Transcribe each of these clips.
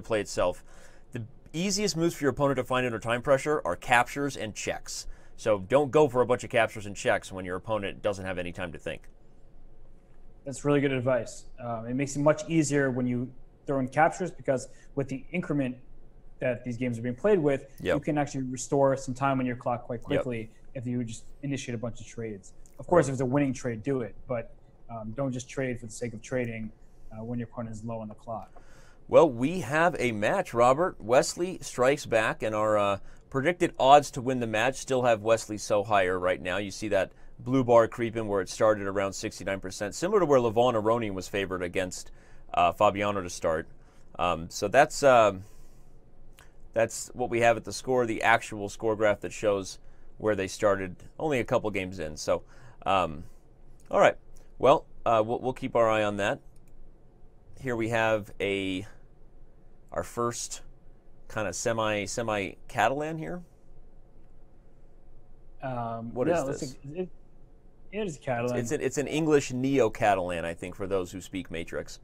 play itself. The easiest moves for your opponent to find under time pressure are captures and checks. So don't go for a bunch of captures and checks when your opponent doesn't have any time to think. That's really good advice. It makes it much easier when you throw in captures, because with the increment that these games are being played with, you can actually restore some time on your clock quite quickly if you just initiate a bunch of trades. Of course, if it's a winning trade, do it, but don't just trade for the sake of trading when your opponent is low on the clock. Well, we have a match, Robert. Wesley strikes back, and our predicted odds to win the match still have Wesley so higher right now. You see that blue bar creeping where it started around 69%, similar to where Levon Aroni was favored against Fabiano to start. So that's what we have at the score, the actual score graph that shows where they started only a couple games in. So, all right. Well, we'll keep our eye on that. Here we have our first kind of semi-Catalan here. What is this? It is Catalan. It's an English neo-Catalan, I think, for those who speak Matrix.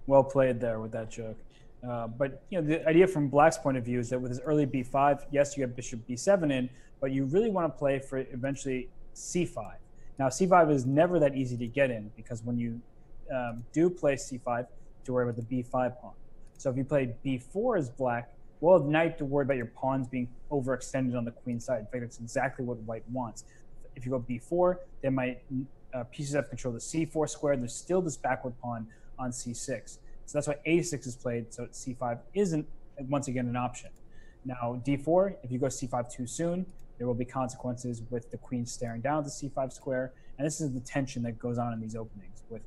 Well played there with that joke. But the idea from Black's point of view is that with his early b5, yes, you have bishop b7 in, but you really want to play for eventually c5. Now, c5 is never that easy to get in, because when you do play c5, to worry about the b5 pawn. So if you play b4 as Black, well, now you have to worry about your pawns being overextended on the queen side. In fact, that's exactly what White wants. If you go b4, then my pieces have control of the c4 square. There's still this backward pawn on c6. So that's why a6 is played, so c5 isn't, once again, an option. Now, d4, if you go c5 too soon, there will be consequences with the queen staring down the c5 square. And this is the tension that goes on in these openings. With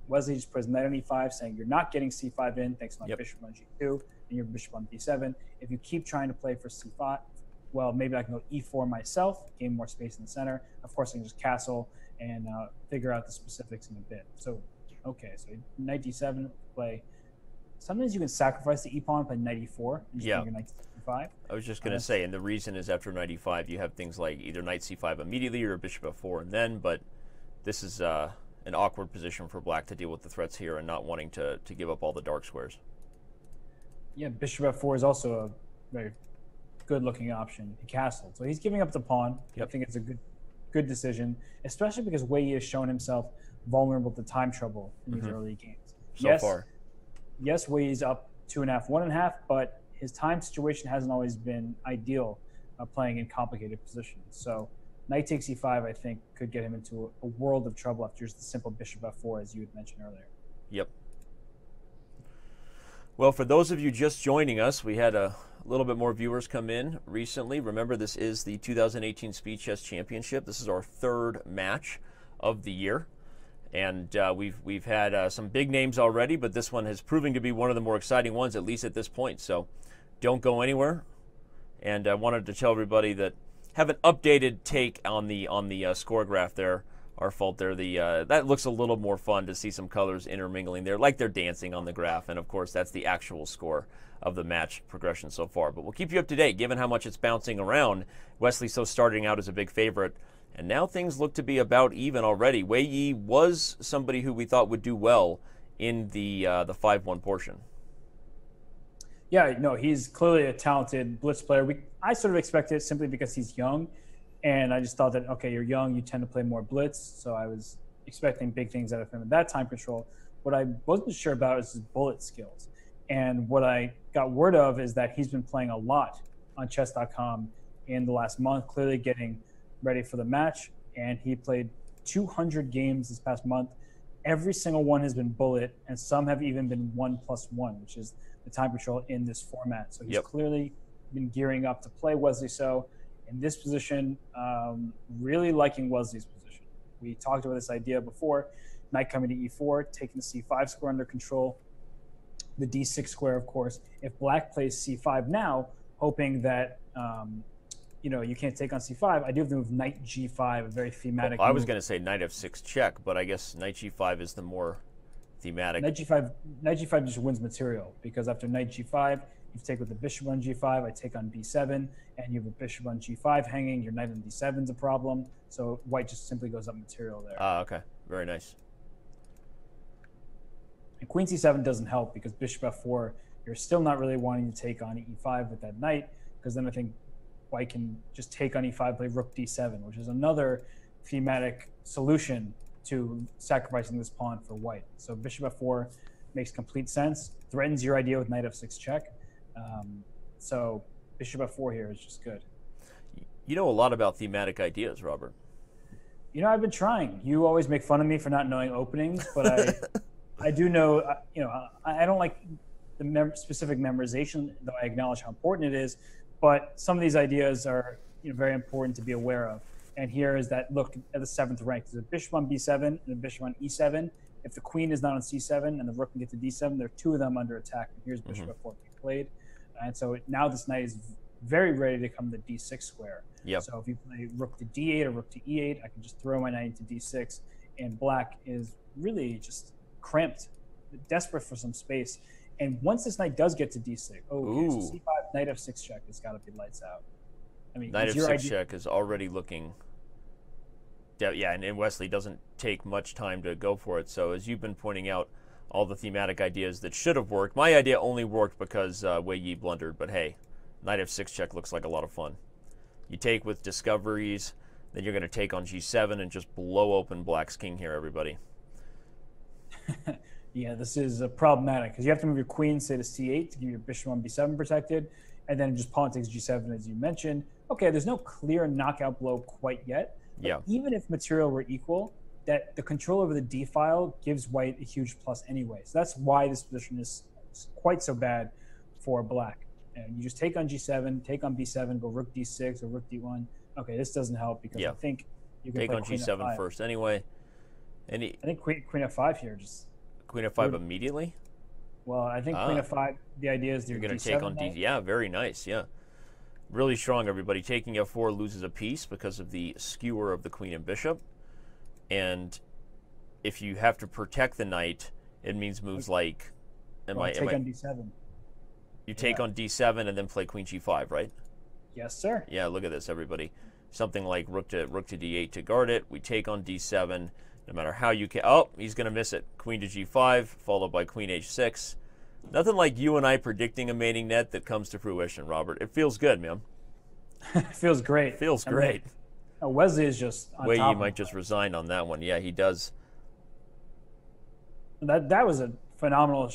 Wesley just plays knight on e5, saying you're not getting c5 in thanks to my bishop on g2 and your bishop on b7. If you keep trying to play for c5, well, maybe I can go e4 myself, gain more space in the center. Of course, I can just castle and figure out the specifics in a bit. So, okay, so knight d7, play. Sometimes you can sacrifice the e-pawn and play knight e4 and just bring your knight to c5. I was just going to say, and the reason is after knight e5, you have things like either knight c5 immediately or bishop f4 and then, but this is an awkward position for Black to deal with the threats here and not wanting to give up all the dark squares. Yeah, bishop f4 is also a very good-looking option. He castled, so he's giving up the pawn. I think it's a good decision, especially because Wei has shown himself vulnerable to time trouble in these early games. So far. Yes, Wei is up 2.5, 1.5, but his time situation hasn't always been ideal playing in complicated positions. So knight takes e5, I think, could get him into a world of trouble after just the simple bishop f4, as you had mentioned earlier. Yep. Well, for those of you just joining us, we had a little bit more viewers come in recently. Remember, this is the 2018 Speed Chess Championship. This is our third match of the year. And we've had some big names already, but this one has proven to be one of the more exciting ones, at least at this point. So don't go anywhere. And I wanted to tell everybody that have an updated take on the score graph there. Our fault there. That looks a little more fun to see some colors intermingling there, like they're dancing on the graph. And of course, that's the actual score of the match progression so far. But we'll keep you up to date, given how much it's bouncing around. Wesley so starting out as a big favorite, and now things look to be about even already. Wei Yi was somebody who we thought would do well in the 5-1 portion. Yeah, no, he's clearly a talented blitz player. I sort of expected it simply because he's young. And I just thought that, okay, you're young, you tend to play more blitz. So I was expecting big things out of him at that time control. What I wasn't sure about is his bullet skills. And what I got word of is that he's been playing a lot on chess.com in the last month, clearly getting ready for the match. And he played 200 games this past month. Every single one has been bullet, and some have even been 1+1, which is the time control in this format. So he's clearly been gearing up to play Wesley So. In this position, really liking Wesley's position. We talked about this idea before. Knight coming to e4, taking the c5 square under control. The d6 square, of course. If Black plays c5 now, hoping that you can't take on c5, I do have to move knight g5, a very thematic I was going to say knight f6 check, but I guess knight g5 is the more thematic. Knight g5 just wins material, because after knight g5, you take with the bishop on g5, I take on b7, and you have a bishop on g5 hanging. Your knight on d7 is a problem. So White just simply goes up material there. Okay. Very nice. And queen c7 doesn't help because bishop f4, you're still not really wanting to take on e5 with that knight, because then I think white can just take on e5, play rook d7, which is another thematic solution to sacrificing this pawn for white. So bishop f4 makes complete sense, threatens your idea with knight f6 check. So bishop f4 here is just good. You know a lot about thematic ideas, Robert. You know, I've been trying. You always make fun of me for not knowing openings, but I do know, you know, I don't like the specific memorization, though I acknowledge how important it is, but some of these ideas are, you know, very important to be aware of. And here is that look at the 7th rank. There's a bishop on b7 and a bishop on e7. If the queen is not on c7 and the rook can get to d7, there are 2 of them under attack. And here's bishop f4 being played. And so now this knight is very ready to come to d6 square. Yep. So if you play rook to d8 or rook to e8, I can just throw my knight into d6. And black is really just cramped, desperate for some space. And once this knight does get to d6, okay, so c5, knight f6 check has got to be lights out. I mean, knight f6 check is already looking... Yeah, and Wesley doesn't take much time to go for it. So as you've been pointing out, all the thematic ideas that should have worked. My idea only worked because 𝙬𝙬𝙬𝙬 blundered, but hey, knight f6 check looks like a lot of fun. You take with discoveries, then you're going to take on g7 and just blow open black's king here, everybody. Yeah, this is problematic because you have to move your queen, say, to c8 to give your bishop on b7 protected, and then just pawn takes g7, as you mentioned. Okay, there's no clear knockout blow quite yet. Yeah. Even if material were equal, that the control over the d file gives white a huge plus anyway. So that's why this position is quite so bad for black. And you just take on g7, take on b7, go rook d6 or rook d1. Okay, this doesn't help because I think you can take play on queen g7 f5 first anyway. I think queen f5 here just... Queen f5 immediately? Well, I think queen f5, the idea is you're going to take on d... Yeah, very nice, yeah. Really strong, everybody. Taking f4 loses a piece because of the skewer of the queen and bishop. And if you have to protect the knight, it means moves like... Take on d7. You take on d7 and then play queen g5, right? Yes, sir. Yeah, look at this, everybody. Something like rook to d8 to guard it. We take on d7. No matter how you can... Oh, he's going to miss it. Queen to g5, followed by queen h6. Nothing like you and I predicting a mating net that comes to fruition, Robert. It feels good, man. It feels great. Feels great. Wesley is just on top. 𝙬𝙬𝙬𝙬 might just resign on that one. Yeah, he does. That was a phenomenal...